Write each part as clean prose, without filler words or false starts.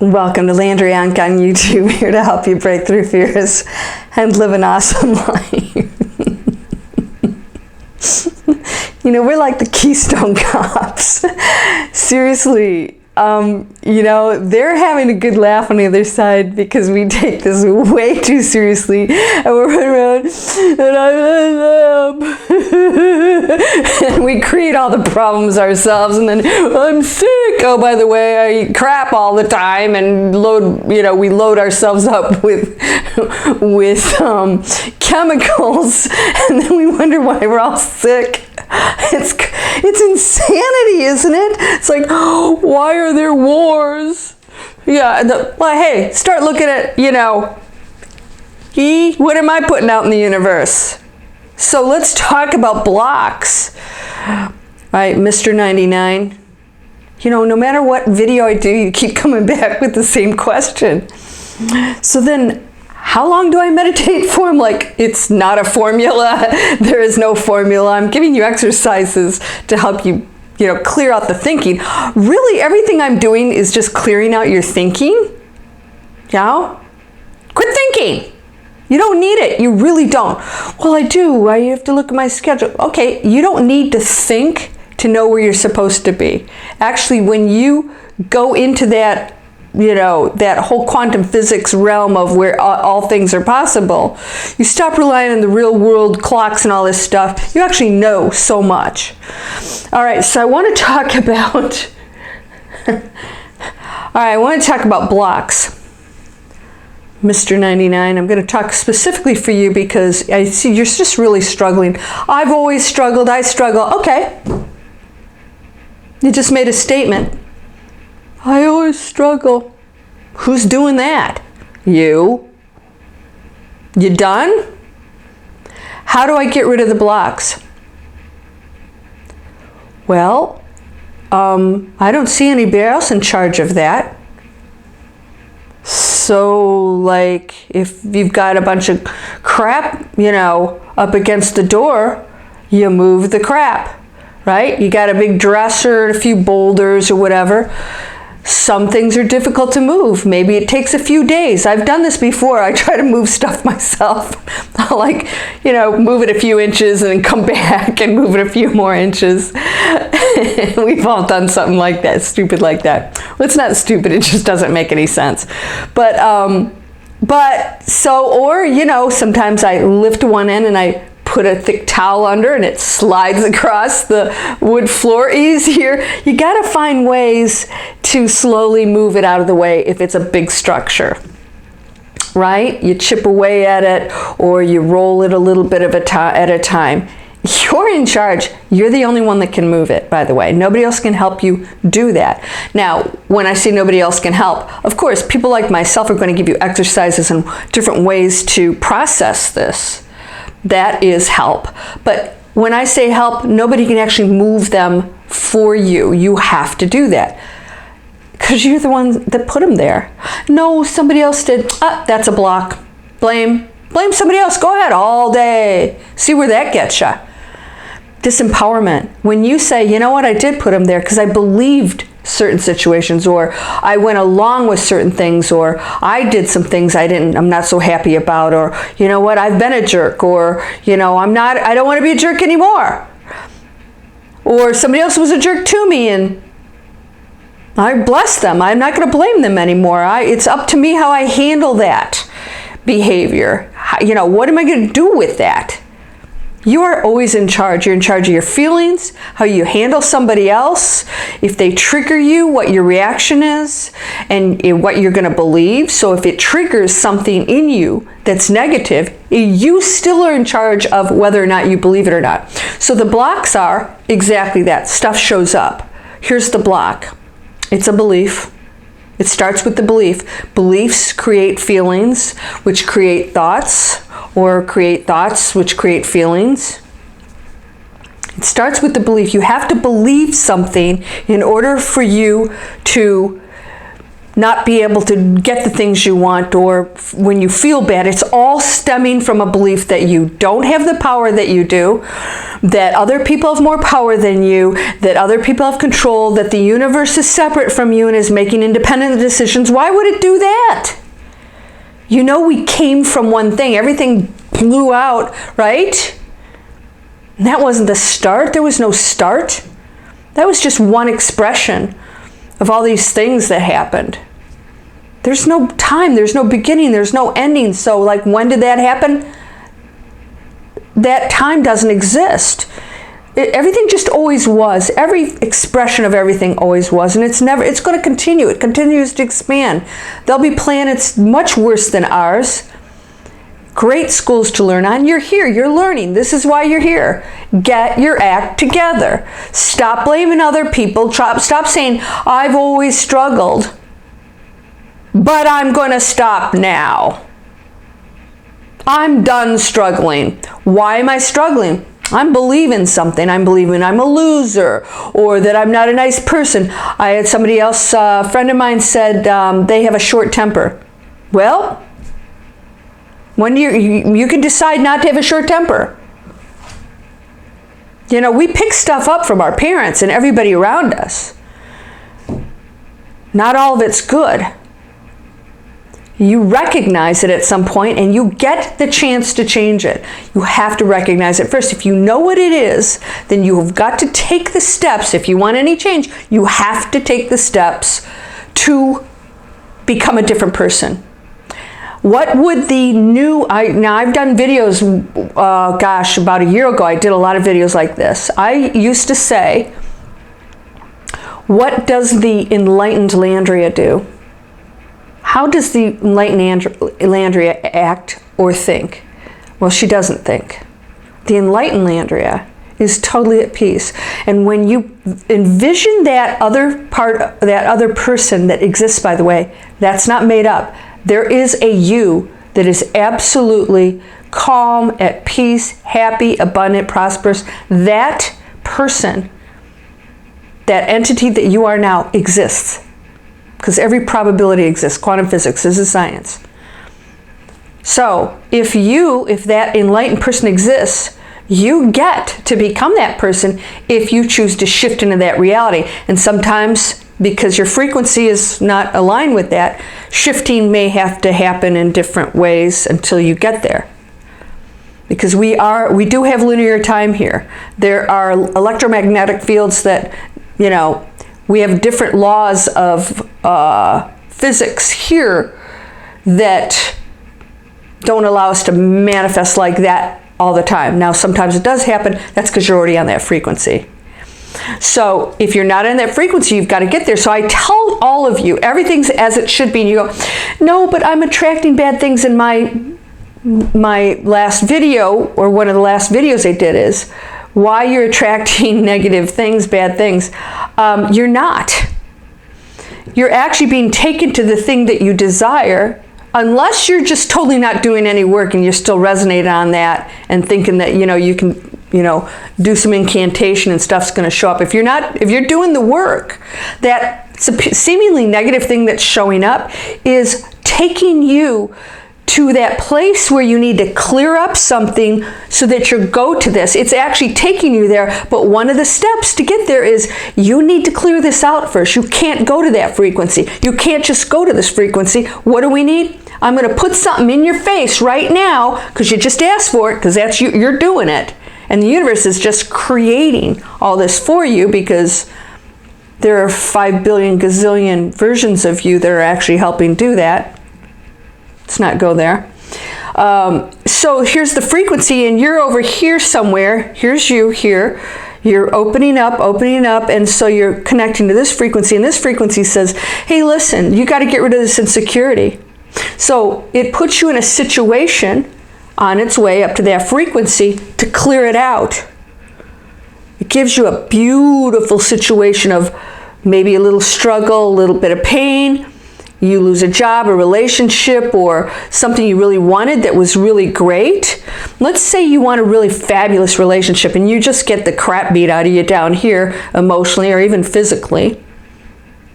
Welcome to Landria, Onkka on YouTube, here to help you break through fears and live an awesome life. You know, we're like the Keystone Cops. Seriously, you know, they're having a good laugh on the other side because we take this way too seriously and we're running around and I'm and we create all the problems ourselves, and then I'm sick. Oh, by the way, I eat crap all the time and we load ourselves up with chemicals, and then we wonder why we're all sick. It's insanity, isn't it? It's like, oh, why are there wars? Yeah, well, hey, start looking at, what am I putting out in the universe? So let's talk about blocks. All right, Mr. 99. No matter what video I do, you keep coming back with the same question. So then, how long do I meditate for? I'm like, it's not a formula. There is no formula. I'm giving you exercises to help you, clear out the thinking. Really, everything I'm doing is just clearing out your thinking. Quit thinking. You don't need it. You really don't. Well, I do. I have to look at my schedule. Okay, you don't need to think to know where you're supposed to be. Actually, when you go into that, that whole quantum physics realm of where all things are possible, you stop relying on the real world clocks and all this stuff. You actually know so much. All right, so I want to talk about, blocks. Mr. 99, I'm going to talk specifically for you because I see you're just really struggling. I've always struggled, I struggle. Okay. You just made a statement. I always struggle. Who's doing that? You. You done? How do I get rid of the blocks? Well, I don't see anybody else in charge of that. So, like, if you've got a bunch of crap, up against the door, you move the crap, right? You got a big dresser, a few boulders or whatever. Some things are difficult to move. Maybe it takes a few days. I've done this before. I try to move stuff myself. I'll move it a few inches and then come back and move it a few more inches. We've all done something like that, stupid like that. Well, it's not stupid, it just doesn't make any sense. Sometimes I lift one end and I put a thick towel under and it slides across the wood floor easier. You got to find ways to slowly move it out of the way if it's a big structure, right? You chip away at it or you roll it a little bit at a time. You're in charge. You're the only one that can move it, by the way. Nobody else can help you do that. Now, when I say nobody else can help, of course, people like myself are going to give you exercises and different ways to process this. That is help. But when I say help, nobody can actually move them for you. You have to do that because you're the one that put them there. No, somebody else did. That's a block. Blame somebody else. Go ahead all day. See where that gets you. Disempowerment. When you say, you know what, I did put them there because I believed certain situations, or I went along with certain things, or I did some things I'm not so happy about, or you know what, I've been a jerk, or I don't want to be a jerk anymore, or somebody else was a jerk to me and I bless them. I'm not going to blame them anymore. It's up to me how I handle that behavior. What am I going to do with that? You are always in charge. You're in charge of your feelings, how you handle somebody else, if they trigger you, what your reaction is, and what you're going to believe. So if it triggers something in you that's negative, you still are in charge of whether or not you believe it or not. So the blocks are exactly that. Stuff shows up. Here's the block. It's a belief. It starts with the belief. Beliefs create feelings, which create thoughts, or create thoughts, which create feelings. It starts with the belief. You have to believe something in order for you to not be able to get the things you want, or when you feel bad, it's all stemming from a belief that you don't have the power that you do, that other people have more power than you, that other people have control, that the universe is separate from you and is making independent decisions. Why would it do that? You know, we came from one thing. Everything blew out, right? And that wasn't the start. There was no start. That was just one expression of all these things that happened. There's no time, there's no beginning, there's no ending. So like, when did that happen? That time doesn't exist. Everything just always was. Every expression of everything always was, and it's going to continue. It continues to expand. There'll be planets much worse than ours. Great schools to learn on. You're here, you're learning. This is why you're here. Get your act together. Stop blaming other people. Stop saying, I've always struggled, but I'm going to stop now. I'm done struggling. Why am I struggling? I'm believing something. I'm believing I'm a loser, or that I'm not a nice person. I had somebody else, a friend of mine said they have a short temper. Well, when you can decide not to have a short temper. You know, we pick stuff up from our parents and everybody around us. Not all of it's good. You recognize it at some point and you get the chance to change it. You have to recognize it first. If you know what it is, then you've got to take the steps. If you want any change, you have to take the steps to become a different person. What would the new, now I've done videos, gosh, about a year ago, I did a lot of videos like this. I used to say, what does the enlightened Landria do? How does the enlightened Landria act or think? Well, she doesn't think. The enlightened Landria is totally at peace. And when you envision that other part, that other person that exists, by the way, that's not made up. There is a you that is absolutely calm, at peace, happy, abundant, prosperous. That person, that entity that you are now, exists. Because every probability exists. Quantum physics is a science. So if that enlightened person exists, you get to become that person if you choose to shift into that reality. And sometimes, because your frequency is not aligned with that, shifting may have to happen in different ways until you get there. Because we do have linear time here. There are electromagnetic fields that, you know, we have different laws of physics here that don't allow us to manifest like that all the time. Now, sometimes it does happen. That's because you're already on that frequency. So if you're not in that frequency, you've got to get there. So I tell all of you, everything's as it should be. And you go, no, but I'm attracting bad things. In my last video, or one of the last videos I did, is why you're attracting negative things, bad things. You're not. You're actually being taken to the thing that you desire, unless you're just totally not doing any work and you're still resonating on that and thinking that, you know, you can, you know, do some incantation and stuff's going to show up. If you're doing the work, that seemingly negative thing that's showing up is taking you to that place where you need to clear up something so that you go to this. It's actually taking you there, but one of the steps to get there is you need to clear this out first. You can't go to that frequency. You can't just go to this frequency. What do we need? I'm going to put something in your face right now because you just asked for it, because that's you're doing it. And the universe is just creating all this for you because there are 5 billion gazillion versions of you that are actually helping do that. Let's not go there. So here's the frequency, and you're over here somewhere. Here's you here. You're opening up, and so you're connecting to this frequency, and this frequency says, hey, listen, you got to get rid of this insecurity. So it puts you in a situation on its way up to that frequency to clear it out. It gives you a beautiful situation of maybe a little struggle, a little bit of pain. You lose a job, a relationship, or something you really wanted that was really great. Let's say you want a really fabulous relationship and you just get the crap beat out of you down here emotionally or even physically.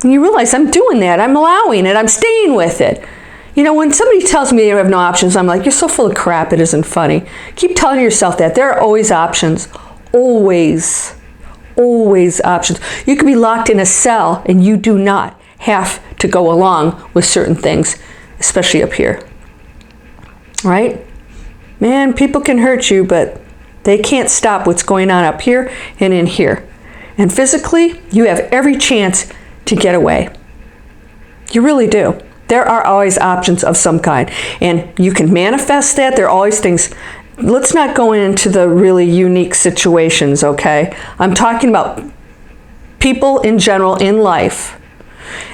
And you realize I'm doing that. I'm allowing it. I'm staying with it. You know, when somebody tells me they have no options, I'm like, you're so full of crap, it isn't funny. Keep telling yourself that. There are always options. Always. Always options. You could be locked in a cell and you do not have to go along with certain things, especially up here. Right? Man, people can hurt you, but they can't stop what's going on up here and in here. And physically, you have every chance to get away. You really do. There are always options of some kind. And you can manifest that. There are always things. Let's not go into the really unique situations, okay? I'm talking about people in general in life.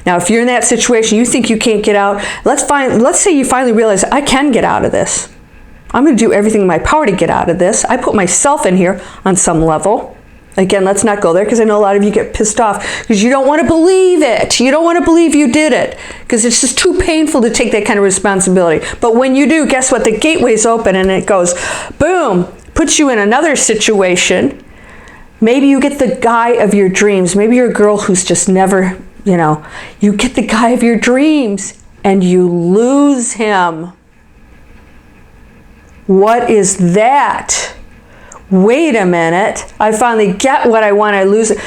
Now, if you're in that situation, you think you can't get out, let's say you finally realize, I can get out of this. I'm going to do everything in my power to get out of this. I put myself in here on some level. Again, let's not go there because I know a lot of you get pissed off because you don't want to believe it. You don't want to believe you did it because it's just too painful to take that kind of responsibility. But when you do, guess what? The gateway's open and it goes, boom, puts you in another situation. Maybe you get the guy of your dreams. Maybe you're a girl who's just never, you get the guy of your dreams and you lose him. What is that? Wait a minute, I finally get what I want, I lose it.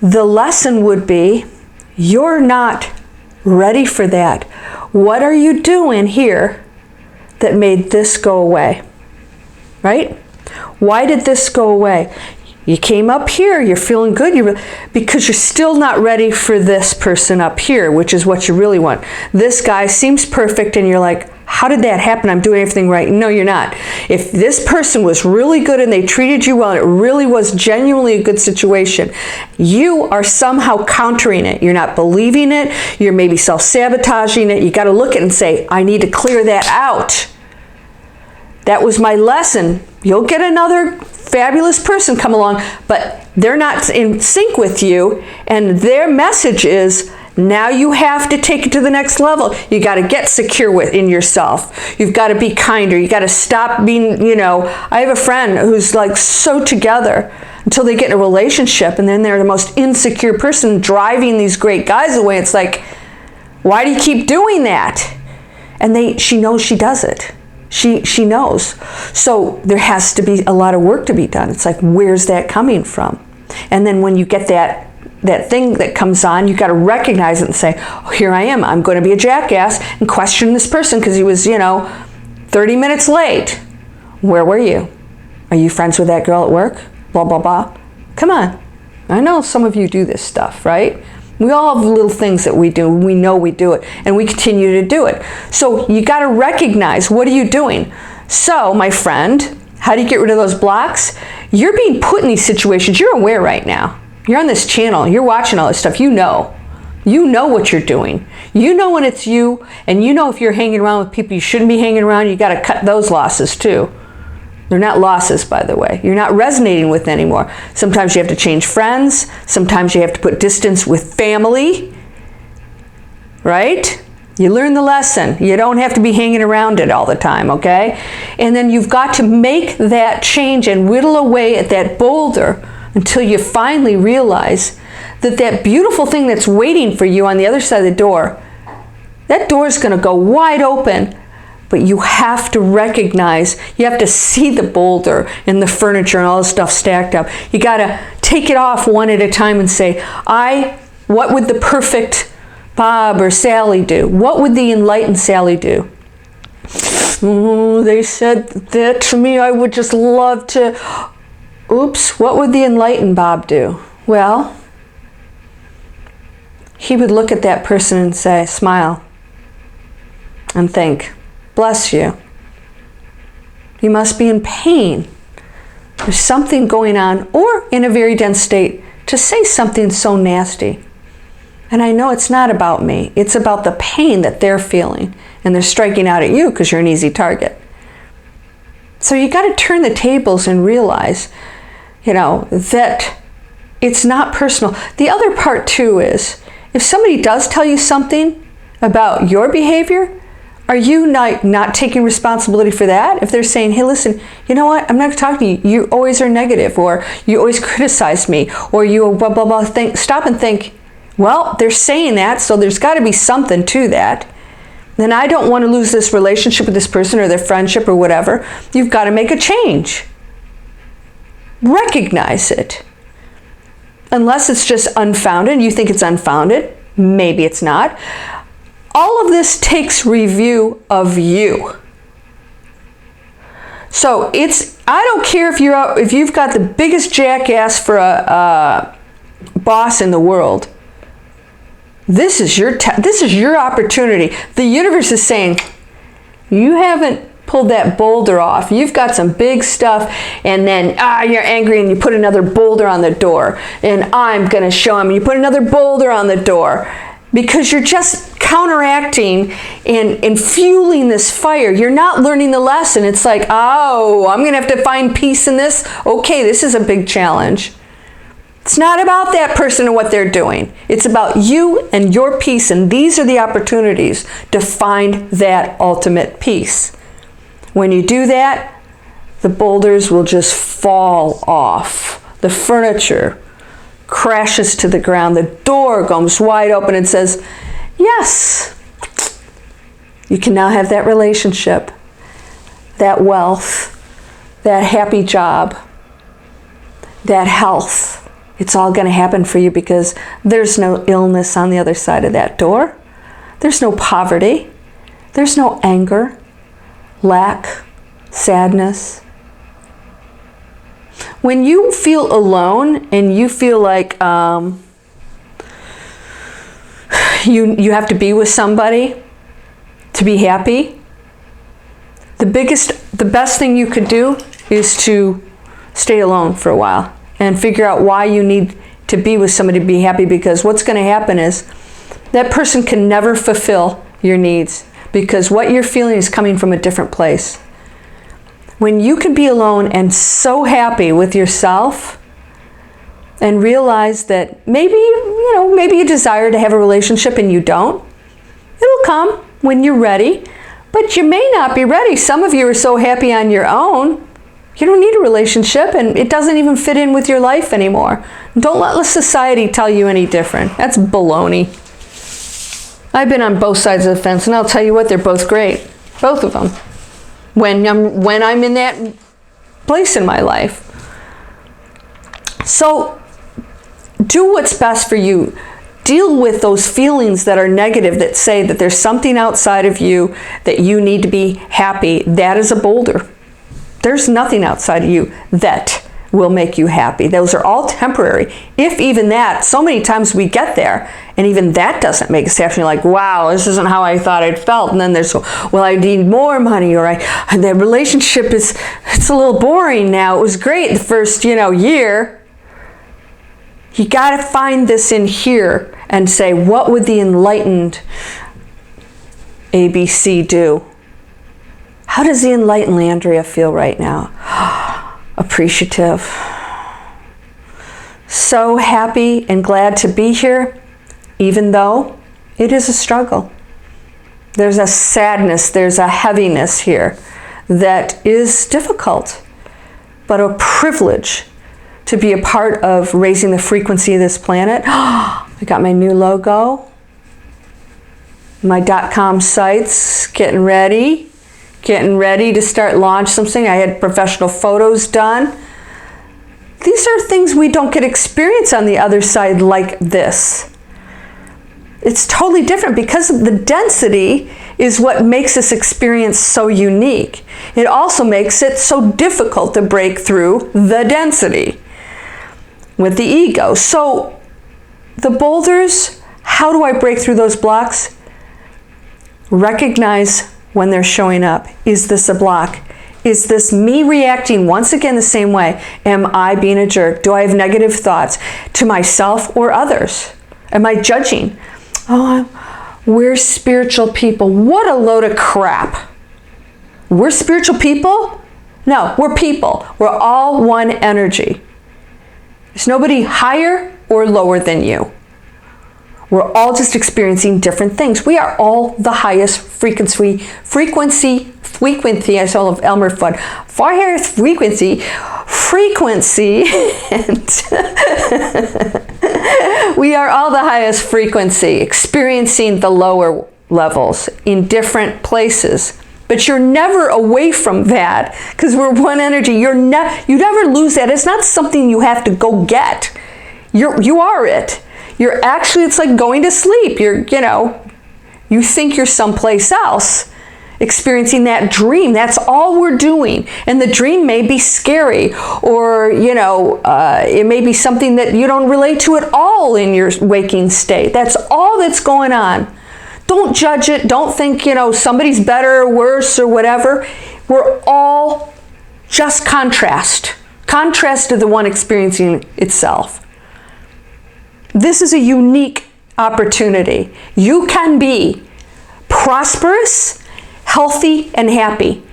The lesson would be, you're not ready for that. What are you doing here that made this go away? Right? Why did this go away? You came up here, you're feeling good, because you're still not ready for this person up here, which is what you really want. This guy seems perfect and you're like, how did that happen? I'm doing everything right. No, you're not. If this person was really good and they treated you well and it really was genuinely a good situation, you are somehow countering it. You're not believing it. You're maybe self-sabotaging it. You got to look at it and say, I need to clear that out. That was my lesson. You'll get another fabulous person come along, but they're not in sync with you, and their message is, now you have to take it to the next level. You got to get secure within yourself. You've got to be kinder. You got to stop being, I have a friend who's like so together until they get in a relationship, and then they're the most insecure person driving these great guys away. It's like, why do you keep doing that? And she knows she does it. She knows. So there has to be a lot of work to be done. It's like, where's that coming from? And then when you get that thing that comes on, you got to recognize it and say, oh, here I am. I'm going to be a jackass and question this person because he was, 30 minutes late. Where were you? Are you friends with that girl at work? Blah, blah, blah. Come on. I know some of you do this stuff, right? We all have little things that we do. We know we do it, and we continue to do it. So you got to recognize, what are you doing? So, my friend, how do you get rid of those blocks? You're being put in these situations. You're aware right now. You're on this channel. You're watching all this stuff. You know what you're doing. You know when it's you, and you know if you're hanging around with people you shouldn't be hanging around, you got to cut those losses too. They're not losses, by the way. You're not resonating with anymore. Sometimes you have to change friends. Sometimes you have to put distance with family. Right? You learn the lesson. You don't have to be hanging around it all the time, okay? And then you've got to make that change and whittle away at that boulder until you finally realize that that beautiful thing that's waiting for you on the other side of the door, that door is going to go wide open. But you have to recognize, you have to see the boulder and the furniture and all the stuff stacked up. You got to take it off one at a time and say, what would the perfect Bob or Sally do? What would the enlightened Sally do? They said that to me, I would just love to. Oops, what would the enlightened Bob do? Well, he would look at that person and say, smile, and think, bless you. You must be in pain. There's something going on, or in a very dense state, to say something so nasty. And I know it's not about me. It's about the pain that they're feeling. And they're striking out at you because you're an easy target. So you got to turn the tables and realize, that it's not personal. The other part too is, if somebody does tell you something about your behavior, are you not taking responsibility for that? If they're saying, hey, listen, you know what? I'm not talking to you. You always are negative, or you always criticize me, or you blah, blah, blah. Stop and think, Well, they're saying that, so there's got to be something to that. Then I don't want to lose this relationship with this person or their friendship or whatever. You've got to make a change. Recognize it. Unless it's just unfounded, you think it's unfounded, maybe it's not. All of this takes review of you. So I don't care if you've got the biggest jackass for a boss in the world. This is your opportunity. The universe is saying, you haven't pulled that boulder off. You've got some big stuff, and then you're angry and you put another boulder on the door, and I'm going to show him. You put another boulder on the door because you're just counteracting and fueling this fire. You're not learning the lesson. It's like, oh, I'm going to have to find peace in this. Okay, this is a big challenge. It's not about that person and what they're doing. It's about you and your peace, and these are the opportunities to find that ultimate peace. When you do that, the boulders will just fall off. The furniture crashes to the ground. The door goes wide open and says, yes, you can now have that relationship, that wealth, that happy job, that health. It's all going to happen for you because there's no illness on the other side of that door. There's no poverty. There's no anger, lack, sadness. When you feel alone and you feel like you have to be with somebody to be happy, the best thing you could do is to stay alone for a while and figure out why you need to be with somebody to be happy, because what's going to happen is that person can never fulfill your needs because what you're feeling is coming from a different place. When you can be alone and so happy with yourself and realize that maybe you desire to have a relationship and you don't, it'll come when you're ready, but you may not be ready. Some of you are so happy on your own, you don't need a relationship, and it doesn't even fit in with your life anymore. Don't let society tell you any different. That's baloney. I've been on both sides of the fence, and I'll tell you what, they're both great. Both of them. When I'm in that place in my life. So do what's best for you. Deal with those feelings that are negative, that say that there's something outside of you that you need to be happy. That is a boulder. There's nothing outside of you that will make you happy. Those are all temporary. If even that, so many times we get there and even that doesn't make us happy. You're like, wow, this isn't how I thought I'd felt. And then there's, well, I need more money, or the relationship it's a little boring now. It was great the first, year. You got to find this in here and say, what would the enlightened ABC do? How does the enlightened Landria feel right now? Appreciative. So happy and glad to be here, even though it is a struggle. There's a sadness, there's a heaviness here that is difficult, but a privilege to be a part of raising the frequency of this planet. I got my new logo, my .com sites, getting ready to start launch something. I had professional photos done. These are things we don't get experience on the other side like this. It's totally different because the density is what makes this experience so unique. It also makes it so difficult to break through the density with the ego. So the boulders, how do I break through those blocks? Recognize when they're showing up. Is this a block? Is this me reacting once again the same way? Am I being a jerk? Do I have negative thoughts to myself or others? Am I judging? Oh, we're spiritual people. What a load of crap. We're spiritual people? No, we're people. We're all one energy. There's nobody higher or lower than you. We're all just experiencing different things. We are all the highest frequency, I saw of Elmer Fudd, highest frequency, and We are all the highest frequency, experiencing the lower levels in different places. But you're never away from that because we're one energy. You never lose that. It's not something you have to go get. You are it. You're actually, it's like going to sleep. You think you're someplace else, experiencing that dream. That's all we're doing. And the dream may be scary, or, it may be something that you don't relate to at all in your waking state. That's all that's going on. Don't judge it. Don't think, somebody's better or worse or whatever. We're all just contrast. Contrast to the one experiencing itself. This is a unique opportunity. You can be prosperous, healthy, and happy.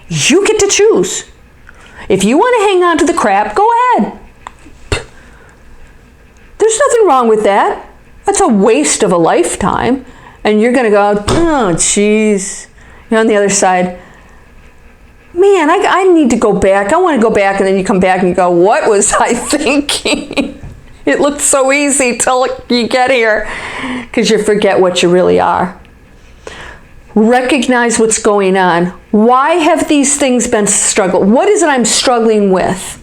You get to choose. If you want to hang on to the crap, go ahead. There's nothing wrong with that. That's a waste of a lifetime. And you're going to go, oh, geez. On the other side, man, I need to go back. I want to go back. And then you come back and you go, what was I thinking? It looked so easy till you get here, because you forget what you really are. Recognize what's going on. Why have these things been struggled? What is it I'm struggling with?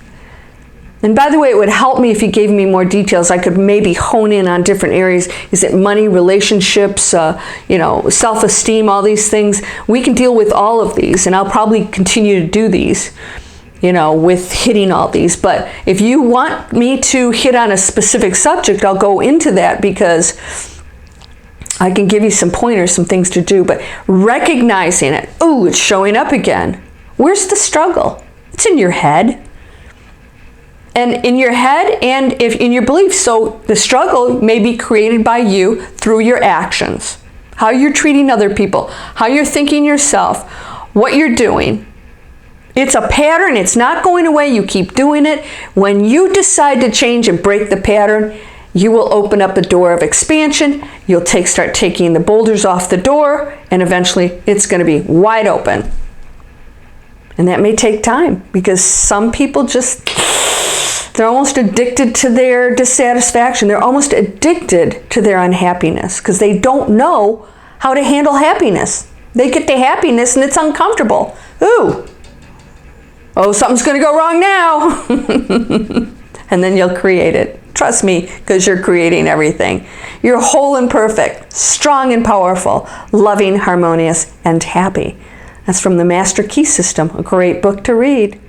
And by the way, it would help me if you gave me more details. I could maybe hone in on different areas. Is it money, relationships, self-esteem, all these things? We can deal with all of these, and I'll probably continue to do these, with hitting all these. But if you want me to hit on a specific subject, I'll go into that, because I can give you some pointers, some things to do. But recognizing it, ooh, it's showing up again. Where's the struggle? It's in your head. And in your head and in your beliefs. So the struggle may be created by you through your actions. How you're treating other people, how you're thinking yourself, what you're doing. It's a pattern. It's not going away. You keep doing it. When you decide to change and break the pattern, you will open up a door of expansion. You'll start taking the boulders off the door, and eventually it's going to be wide open. And that may take time, because some people they're almost addicted to their dissatisfaction. They're almost addicted to their unhappiness, because they don't know how to handle happiness. They get the happiness and it's uncomfortable. Ooh. Oh, something's going to go wrong now. And then you'll create it. Trust me, because you're creating everything. You're whole and perfect, strong and powerful, loving, harmonious, and happy. That's from the Master Key System, a great book to read.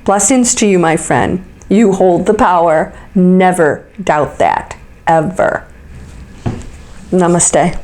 Blessings to you, my friend. You hold the power. Never doubt that, ever. Namaste.